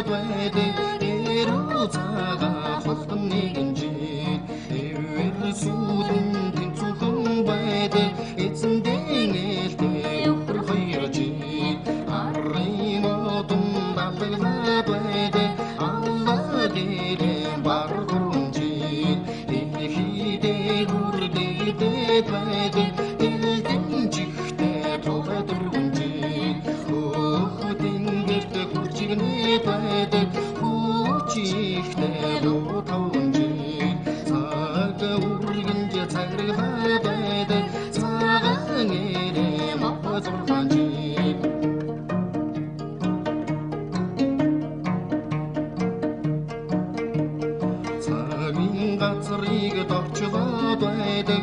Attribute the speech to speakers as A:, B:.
A: байдаг эрүү цагаан холтон нэгэнжи эвэр сүүдэн тэнцүүхэн байдаг эзэндээ нээлтээ өвөр хоёржи арын модон балгалаад байдаг алла гэрэн бар гурванжи хидээ хүрдээд байдаг элдэн чихтэй тулад өргөнжи хөөхөдин гэрт хүрчигнээ байдаг хүчихтэй лутавнжи цаг үргэнж цаграад байдаг цагаан эрэ мапазурганжи цагийн газрыг дорчлоод байдаг